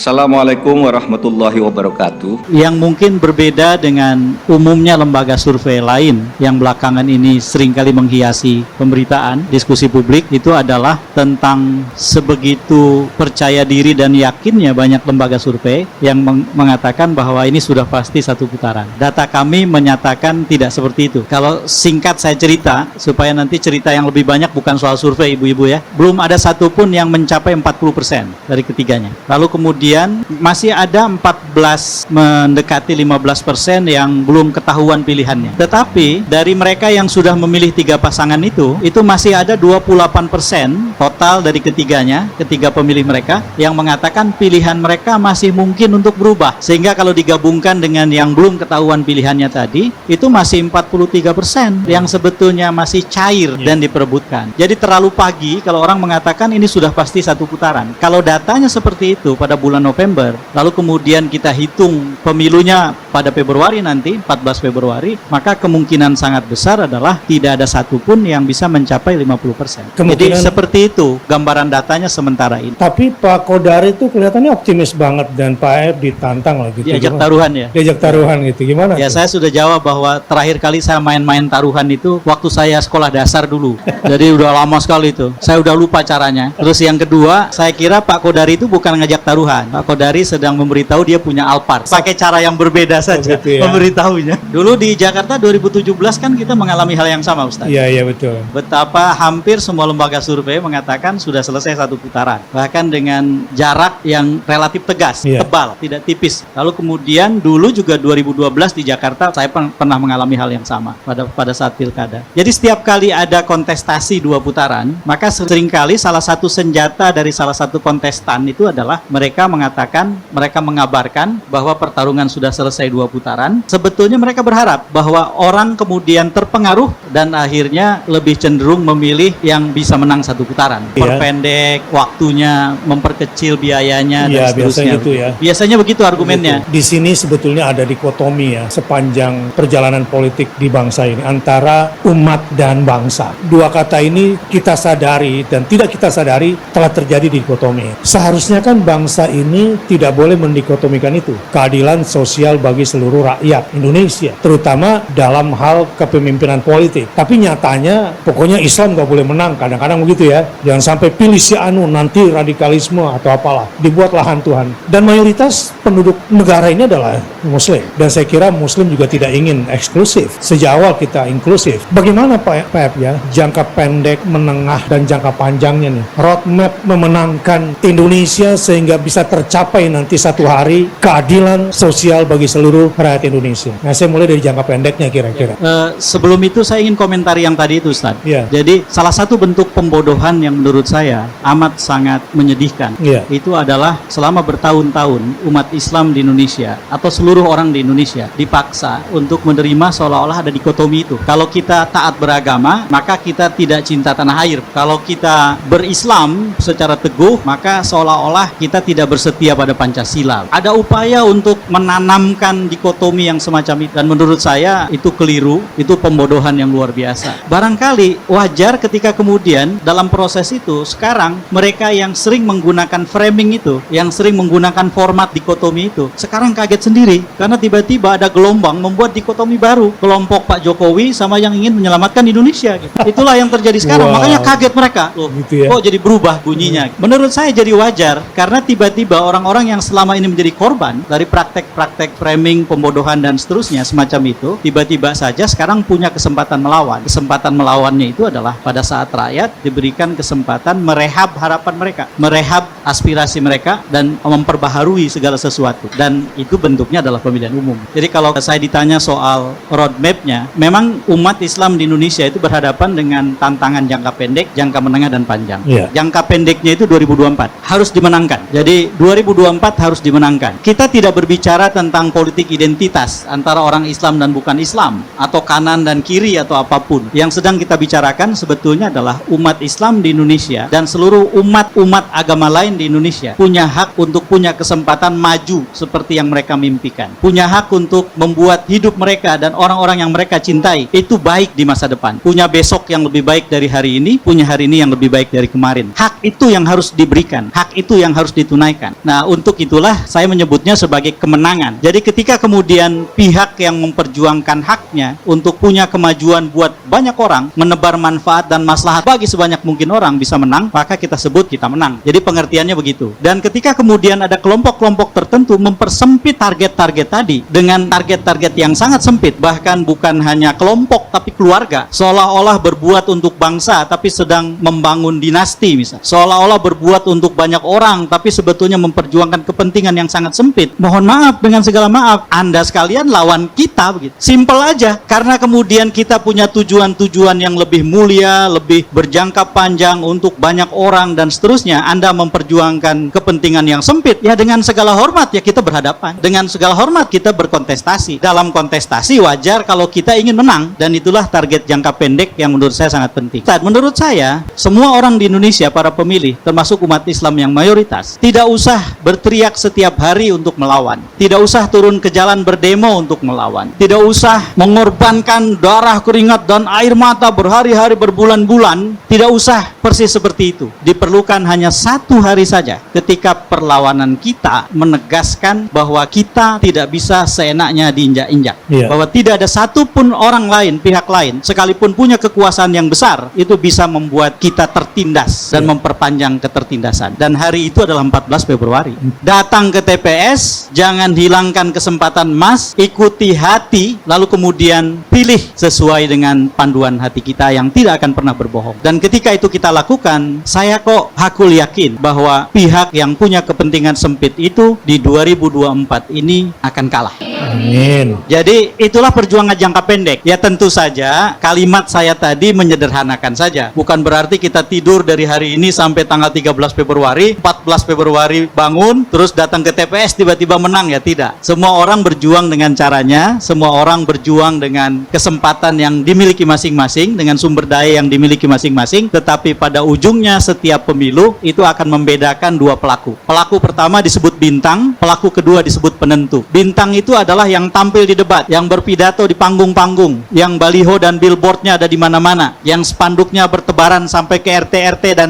Assalamualaikum warahmatullahi wabarakatuh. Yang mungkin berbeda dengan umumnya lembaga survei lain yang belakangan ini seringkali menghiasi pemberitaan, diskusi publik, itu adalah tentang sebegitu percaya diri dan yakinnya banyak lembaga survei yang mengatakan bahwa ini sudah pasti satu putaran. Data kami menyatakan tidak seperti itu. Kalau singkat saya cerita, supaya nanti cerita yang lebih banyak bukan soal survei ibu-ibu ya, belum ada satupun yang mencapai 40% dari ketiganya. Lalu kemudian masih ada 14 mendekati 15% yang belum ketahuan pilihannya. Tetapi dari mereka yang sudah memilih 3 pasangan itu masih ada 28% total dari ketiga pemilih mereka yang mengatakan pilihan mereka masih mungkin untuk berubah. Sehingga kalau digabungkan dengan yang belum ketahuan pilihannya tadi, itu masih 43% yang sebetulnya masih cair dan diperebutkan. Jadi terlalu pagi kalau orang mengatakan ini sudah pasti satu putaran. Kalau datanya seperti itu pada bulan November, lalu kemudian kita hitung pemilunya pada Februari nanti, 14 Februari, maka kemungkinan sangat besar adalah tidak ada satupun yang bisa mencapai 50%. Jadi seperti itu gambaran datanya sementara ini. Tapi Pak Kodari itu kelihatannya optimis banget dan Pak Aep ditantang lah gitu. Diajak taruhan ya? Diajak taruhan gitu, gimana? Ya tuh? Saya sudah jawab bahwa terakhir kali saya main-main taruhan itu waktu saya sekolah dasar dulu. Jadi udah lama sekali itu. Saya udah lupa caranya. Terus yang kedua, saya kira Pak Kodari itu bukan ngajak taruhan. Pak Kodari sedang memberitahu dia punya Alphard. Pakai cara yang berbeda saja gitu ya. Memberitahunya. Dulu di Jakarta 2017 kan kita mengalami hal yang sama, Ustaz. Iya betul. Betapa hampir semua lembaga survei mengatakan sudah selesai satu putaran. Bahkan dengan jarak yang relatif tegas, tebal, tidak tipis. Lalu kemudian dulu juga 2012 di Jakarta saya pernah mengalami hal yang sama pada saat pilkada. Jadi setiap kali ada kontestasi 2 putaran, maka seringkali salah satu senjata dari salah satu kontestan itu adalah mereka mengabarkan bahwa pertarungan sudah selesai 2 putaran. Sebetulnya mereka berharap bahwa orang kemudian terpengaruh dan akhirnya lebih cenderung memilih yang bisa menang 1 putaran. Perpendek waktunya, memperkecil biayanya dan seterusnya. Gitu ya. Biasanya begitu argumennya. Di sini sebetulnya ada dikotomi ya sepanjang perjalanan politik di bangsa ini antara umat dan bangsa. 2 kata ini kita sadari dan tidak kita sadari telah terjadi dikotomi. Seharusnya kan bangsa ini tidak boleh mendikotomikan itu. Keadilan sosial bagi seluruh rakyat Indonesia, terutama dalam hal kepemimpinan politik. Tapi nyatanya pokoknya Islam gak boleh menang, kadang-kadang begitu ya. Jangan sampai pilih si anu, nanti radikalisme atau apalah. Dibuatlah hantu-hantu. Dan mayoritas penduduk negara ini adalah Muslim. Dan saya kira Muslim juga tidak ingin eksklusif. Sejak awal kita inklusif. Bagaimana Pak Aep ya, jangka pendek, menengah, dan jangka panjangnya nih, roadmap memenangkan Indonesia sehingga bisa tercapai nanti satu hari keadilan sosial bagi seluruh rakyat Indonesia. Nah, saya mulai dari jangka pendeknya kira-kira. Sebelum itu saya ingin komentari yang tadi itu, Ustaz. Jadi salah satu bentuk pembodohan yang menurut saya amat sangat menyedihkan, itu adalah selama bertahun-tahun umat Islam di Indonesia atau seluruh orang di Indonesia dipaksa untuk menerima seolah-olah ada dikotomi itu. Kalau kita taat beragama, maka kita tidak cinta tanah air. Kalau kita berislam secara teguh, maka seolah-olah kita tidak bersetia pada Pancasila. Ada upaya untuk menanamkan dikotomi yang semacam itu, dan menurut saya itu keliru, itu pembodohan yang luar biasa. Barangkali wajar ketika kemudian dalam proses itu sekarang mereka yang sering menggunakan framing itu, yang sering menggunakan format dikotomi itu, sekarang kaget sendiri karena tiba-tiba ada gelombang membuat dikotomi baru, kelompok Pak Jokowi sama yang ingin menyelamatkan Indonesia gitu. Itulah yang terjadi sekarang. Makanya kaget mereka, loh gitu ya? Kok jadi berubah bunyinya. Menurut saya jadi wajar karena tiba-tiba orang-orang yang selama ini menjadi korban dari praktek-praktek framing, pembodohan dan seterusnya semacam itu, tiba-tiba saja sekarang punya kesempatan melawan. Kesempatan melawannya itu adalah pada saat rakyat diberikan kesempatan merehab harapan mereka, merehab aspirasi mereka dan memperbaharui segala sesuatu, dan itu bentuknya adalah pemilihan umum. Jadi kalau saya ditanya soal roadmap-nya, memang umat Islam di Indonesia itu berhadapan dengan tantangan jangka pendek, jangka menengah dan panjang. Jangka pendeknya itu 2024 harus dimenangkan. Jadi 2024 harus dimenangkan. Kita tidak berbicara tentang politik identitas antara orang Islam dan bukan Islam, atau kanan dan kiri atau apapun. Yang sedang kita bicarakan sebetulnya adalah umat Islam di Indonesia dan seluruh umat-umat agama lain di Indonesia punya hak untuk punya kesempatan maju seperti yang mereka mimpikan. Punya hak untuk membuat hidup mereka dan orang-orang yang mereka cintai itu baik di masa depan. Punya besok yang lebih baik dari hari ini, punya hari ini yang lebih baik dari kemarin. Hak itu yang harus diberikan, hak itu yang harus ditunaikan. didamaikan. Nah, untuk itulah saya menyebutnya sebagai kemenangan. Jadi ketika kemudian pihak yang memperjuangkan haknya untuk punya kemajuan buat banyak orang, menebar manfaat dan maslahat bagi sebanyak mungkin orang bisa menang, maka kita sebut kita menang. Jadi pengertiannya begitu. Dan ketika kemudian ada kelompok-kelompok tertentu mempersempit target-target tadi dengan target-target yang sangat sempit, bahkan bukan hanya kelompok tapi keluarga, seolah-olah berbuat untuk bangsa tapi sedang membangun dinasti misalnya, seolah-olah berbuat untuk banyak orang tapi sebetulnya memperjuangkan kepentingan yang sangat sempit. Mohon maaf, dengan segala maaf, Anda sekalian lawan kita begitu. Simpel aja, karena kemudian kita punya tujuan-tujuan yang lebih mulia, lebih berjangka panjang untuk banyak orang dan seterusnya. Anda memperjuangkan kepentingan yang sempit, ya dengan segala hormat ya kita berhadapan, dengan segala hormat kita berkontestasi. Dalam kontestasi wajar kalau kita ingin menang, dan itulah target jangka pendek yang menurut saya sangat penting. Menurut saya, semua orang di Indonesia, para pemilih, termasuk umat Islam yang mayoritas, tidak usah berteriak setiap hari untuk melawan, tidak usah turun ke jalan berdemo untuk melawan, tidak usah mengorbankan darah, keringat, dan air mata berhari-hari, berbulan-bulan, tidak usah persis seperti itu. Diperlukan hanya satu hari saja ketika perlawanan kita menegaskan bahwa kita tidak bisa seenaknya diinjak-injak, bahwa tidak ada satupun orang lain, pihak lain, sekalipun punya kekuasaan yang besar, itu bisa membuat kita tertindas dan memperpanjang ketertindasan. Dan hari itu adalah 14 Februari. Datang ke TPS, jangan hilangkan kesempatan emas, ikuti hati, lalu kemudian pilih sesuai dengan panduan hati kita yang tidak akan pernah berbohong. Dan ketika itu kita lakukan, saya kok hakul yakin bahwa pihak yang punya kepentingan sempit itu di 2024 ini akan kalah. Amin. Jadi itulah perjuangan jangka pendek. Ya tentu saja kalimat saya tadi menyederhanakan saja. Bukan berarti kita tidur dari hari ini sampai tanggal 13 Februari, 14 Februari bangun, terus datang ke TPS tiba-tiba menang, ya tidak. Semua orang berjuang dengan caranya, semua orang berjuang dengan kesempatan yang dimiliki masing-masing, dengan sumber daya yang dimiliki masing-masing, tetapi pada ujungnya setiap pemilu itu akan membedakan dua pelaku. Pelaku pertama disebut bintang, pelaku kedua disebut penentu. Bintang itu adalah yang tampil di debat, yang berpidato di panggung-panggung, yang baliho dan billboardnya ada di mana-mana, yang spanduknya bertebaran sampai ke RT-RT dan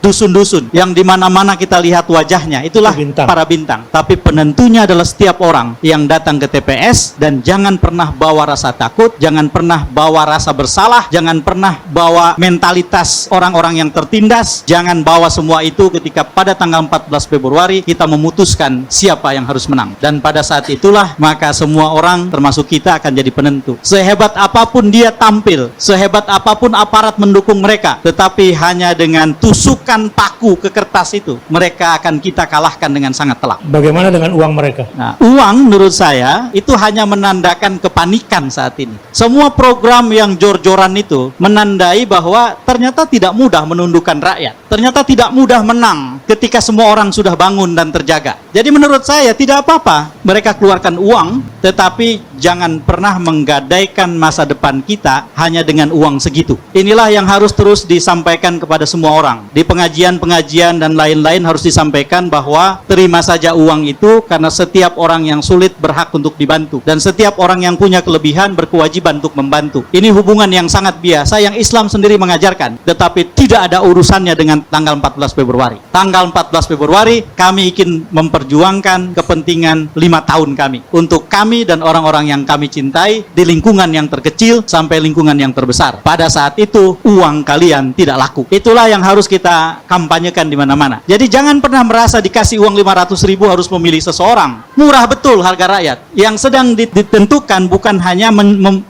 dusun-dusun, yang di mana-mana kita lihat wajahnya. Itulah para bintang. Tapi penentunya adalah setiap orang yang datang ke TPS, dan jangan pernah bawa rasa takut, jangan pernah bawa rasa bersalah, jangan pernah bawa mentalitas orang-orang yang tertindas, jangan bawa semua itu ketika pada tanggal 14 Februari kita memutuskan siapa yang harus menang. Dan pada saat itulah maka semua orang termasuk kita akan jadi penentu. Sehebat apapun dia tampil, sehebat apapun aparat mendukung mereka, tetapi hanya dengan tusukan paku ke kertas itu mereka akan kita kalahkan dengan sangat telak. Bagaimana dengan uang mereka? Nah, uang menurut saya itu hanya menandakan kepanikan saat ini. Semua program yang jor-joran itu menandai bahwa ternyata tidak mudah menundukkan rakyat, ternyata tidak mudah menang ketika semua orang sudah bangun dan terjaga. Jadi menurut saya tidak apa-apa mereka keluarkan uang, tetapi jangan pernah menggadaikan masa depan kita hanya dengan uang segitu. Inilah yang harus terus disampaikan kepada semua orang. Di pengajian-pengajian dan lain-lain harus disampaikan bahwa terima saja uang itu, karena setiap orang yang sulit berhak untuk dibantu, dan setiap orang yang punya kelebihan berkewajiban untuk membantu. Ini hubungan yang sangat biasa yang Islam sendiri mengajarkan, tetapi tidak ada urusannya dengan tanggal 14 Februari. Tanggal 14 Februari kami ingin memperjuangkan kepentingan 5 tahun kami, untuk kami dan orang-orang yang kami cintai di lingkungan yang terkecil sampai lingkungan yang terbesar. Pada saat itu uang kalian tidak laku. Itulah yang harus kita kampanyekan di mana-mana. Jadi jangan pernah merasa dikasih uang 500.000 harus memilih seseorang. Murah betul harga rakyat. Yang sedang ditentukan bukan hanya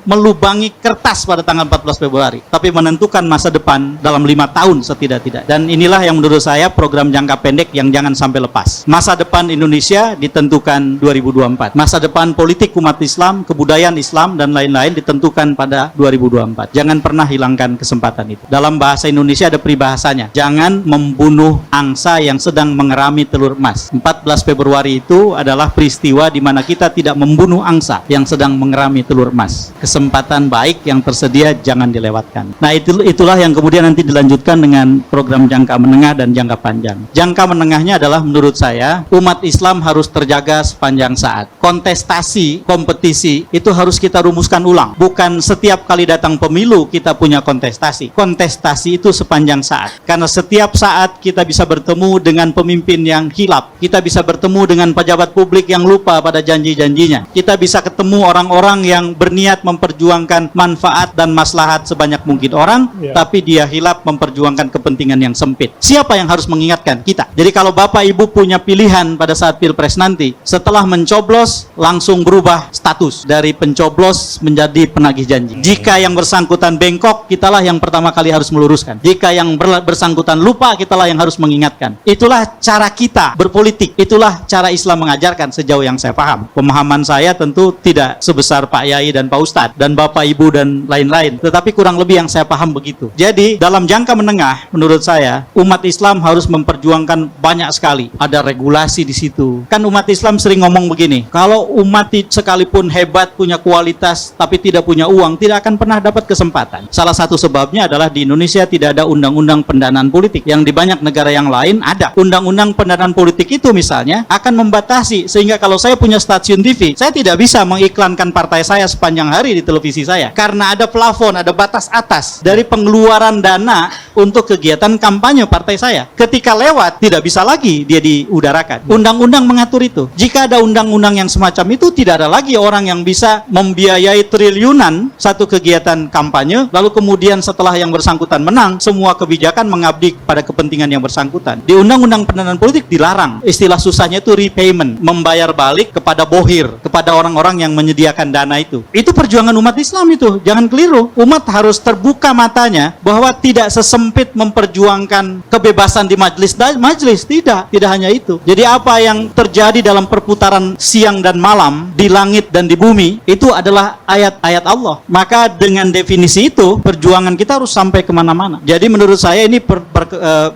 melubangi kertas pada tanggal 14 Februari, tapi menentukan masa depan dalam 5 tahun setidak-tidak. Dan inilah yang menurut saya program jangka pendek yang jangan sampai lepas. Masa depan Indonesia ditentukan 2024. Masa depan politik umat Islam, kebudayaan Islam dan lain-lain ditentukan pada 2024. Jangan pernah hilangkan kesempatan itu. Dalam bahasa Indonesia ada peribahasanya, jangan membunuh angsa yang sedang mengerami telur emas. 14 Februari itu adalah peristiwa di mana kita tidak membunuh angsa yang sedang mengerami telur emas. Kesempatan baik yang tersedia jangan dilewatkan. Nah itulah yang kemudian nanti dilanjutkan dengan program jangka menengah dan jangka panjang. Jangka menengahnya adalah menurut saya umat Islam harus terjaga sepanjang saat. Kontestasi, kompetisi kompetisi itu harus kita rumuskan ulang. Bukan setiap kali datang pemilu kita punya kontestasi. Kontestasi itu sepanjang saat. Karena setiap saat kita bisa bertemu dengan pemimpin yang hilaf. Kita bisa bertemu dengan pejabat publik yang lupa pada janji-janjinya. Kita bisa ketemu orang-orang yang berniat memperjuangkan manfaat dan maslahat sebanyak mungkin orang, tapi dia hilaf memperjuangkan kepentingan yang sempit. Siapa yang harus mengingatkan? Kita. Jadi kalau Bapak Ibu punya pilihan pada saat Pilpres nanti, setelah mencoblos langsung berubah status dari pencoblos menjadi penagih janji. Jika yang bersangkutan bengkok, kitalah yang pertama kali harus meluruskan. Jika yang bersangkutan lupa, kitalah yang harus mengingatkan. Itulah cara kita berpolitik. Itulah cara Islam mengajarkan sejauh yang saya paham. Pemahaman saya tentu tidak sebesar Pak Yai dan Pak Ustadz dan Bapak Ibu dan lain-lain. Tetapi kurang lebih yang saya paham begitu. Jadi dalam jangka menengah, menurut saya umat Islam harus memperjuangkan banyak sekali. Ada regulasi di situ. Kan umat Islam sering ngomong begini, kalau umat sekalipun hebat, punya kualitas, tapi tidak punya uang, tidak akan pernah dapat kesempatan. Salah satu sebabnya adalah di Indonesia tidak ada undang-undang pendanaan politik. Yang di banyak negara yang lain ada. Undang-undang pendanaan politik itu misalnya akan membatasi, sehingga kalau saya punya stasiun TV, saya tidak bisa mengiklankan partai saya sepanjang hari di televisi saya. Karena ada plafon, ada batas atas dari pengeluaran dana untuk kegiatan kampanye partai saya. Ketika lewat, tidak bisa lagi dia diudarakan. Undang-undang mengatur itu. Jika ada undang-undang yang semacam itu, tidak ada lagi orang yang bisa membiayai triliunan satu kegiatan kampanye, lalu kemudian setelah yang bersangkutan menang, semua kebijakan mengabdi pada kepentingan yang bersangkutan. Di undang-undang pendanaan politik dilarang. Istilah susahnya itu repayment, membayar balik kepada bohir, kepada orang-orang yang menyediakan dana itu. Itu perjuangan umat Islam itu. Jangan keliru. Umat harus terbuka matanya bahwa tidak sesempit memperjuangkan kebebasan di majelis. Tidak hanya itu. Jadi apa yang terjadi dalam perputaran siang dan malam di langit dan di bumi itu adalah ayat-ayat Allah. Maka dengan definisi itu perjuangan kita harus sampai kemana-mana. Jadi menurut saya ini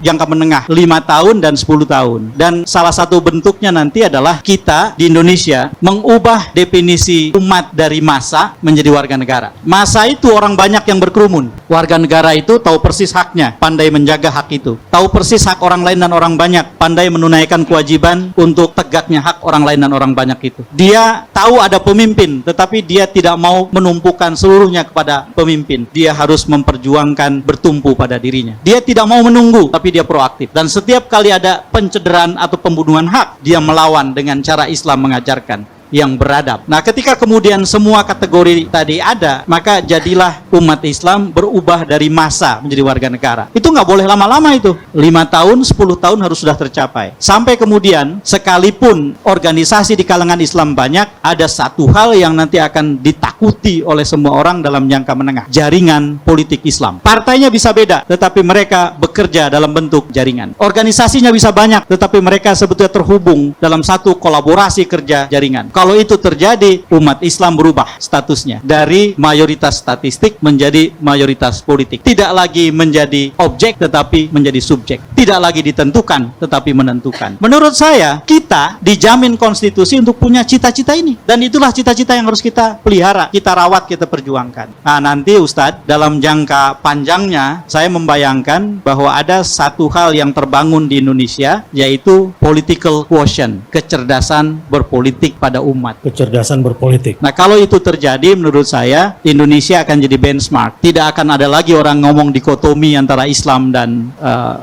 jangka menengah 5 tahun dan 10 tahun. Dan salah satu bentuknya nanti adalah kita di Indonesia mengubah definisi umat dari massa menjadi warga negara. Massa itu orang banyak yang berkerumun. Warga negara itu tahu persis haknya, pandai menjaga hak itu. Tahu persis hak orang lain dan orang banyak, pandai menunaikan kewajiban untuk tegaknya hak orang lain dan orang banyak itu. Dia tahu ada pemimpin, tetapi dia tidak mau menumpukan seluruhnya kepada pemimpin. Dia harus memperjuangkan bertumpu pada dirinya. Dia tidak mau menunggu, tapi dia proaktif. Dan setiap kali ada pencederaan atau pembunuhan hak, dia melawan dengan cara Islam mengajarkan yang beradab. Nah, ketika kemudian semua kategori tadi ada, maka jadilah umat Islam berubah dari massa menjadi warga negara. Itu nggak boleh lama-lama itu. 5 tahun, 10 tahun harus sudah tercapai. Sampai kemudian, sekalipun organisasi di kalangan Islam banyak, ada satu hal yang nanti akan ditakuti oleh semua orang dalam jangka menengah. Jaringan politik Islam. Partainya bisa beda, tetapi mereka bekerja dalam bentuk jaringan. Organisasinya bisa banyak, tetapi mereka sebetulnya terhubung dalam satu kolaborasi kerja jaringan. Kalau itu terjadi, umat Islam berubah statusnya dari mayoritas statistik menjadi mayoritas politik. Tidak lagi menjadi objek tetapi menjadi subjek. Tidak lagi ditentukan tetapi menentukan. Menurut saya, kita dijamin konstitusi untuk punya cita-cita ini. Dan itulah cita-cita yang harus kita pelihara, kita rawat, kita perjuangkan. Nah, nanti Ustadz, dalam jangka panjangnya, saya membayangkan bahwa ada satu hal yang terbangun di Indonesia, yaitu political quotient, kecerdasan berpolitik pada umat. Kecerdasan berpolitik. Nah, kalau itu terjadi, menurut saya Indonesia akan jadi benchmark. Tidak akan ada lagi orang ngomong dikotomi antara Islam dan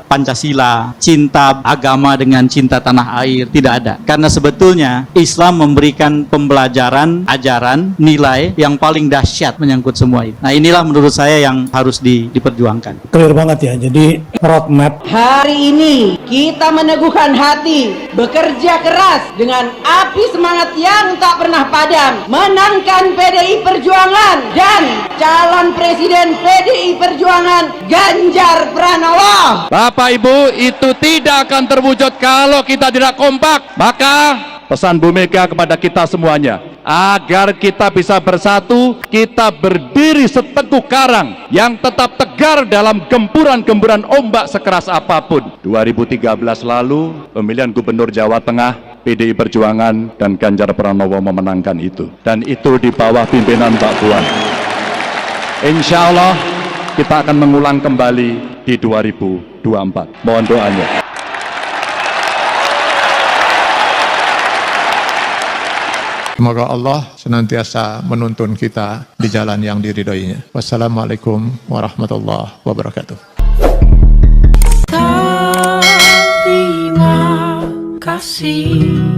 Pancasila, cinta agama dengan cinta tanah air. Tidak ada. Karena sebetulnya Islam memberikan pembelajaran, ajaran, nilai yang paling dahsyat menyangkut semua itu. Nah, inilah menurut saya yang harus diperjuangkan. Clear banget ya. Jadi roadmap. Hari ini kita meneguhkan hati, bekerja keras dengan api semangat yang tak pernah padam, menangkan PDI Perjuangan dan calon presiden PDI Perjuangan Ganjar Pranowo. Bapak Ibu, itu tidak akan terwujud kalau kita tidak kompak. Maka pesan Bu Mega kepada kita semuanya, agar kita bisa bersatu, kita berdiri seteguh karang yang tetap tegar dalam gempuran-gempuran ombak sekeras apapun. 2013 lalu, pemilihan Gubernur Jawa Tengah, PDI Perjuangan dan Ganjar Pranowo memenangkan itu. Dan itu di bawah pimpinan Mbak Puan. Insya Allah kita akan mengulang kembali di 2024. Mohon doanya. Semoga Allah senantiasa menuntun kita di jalan yang diridhoinya. Wassalamualaikum warahmatullahi wabarakatuh. Terima kasih.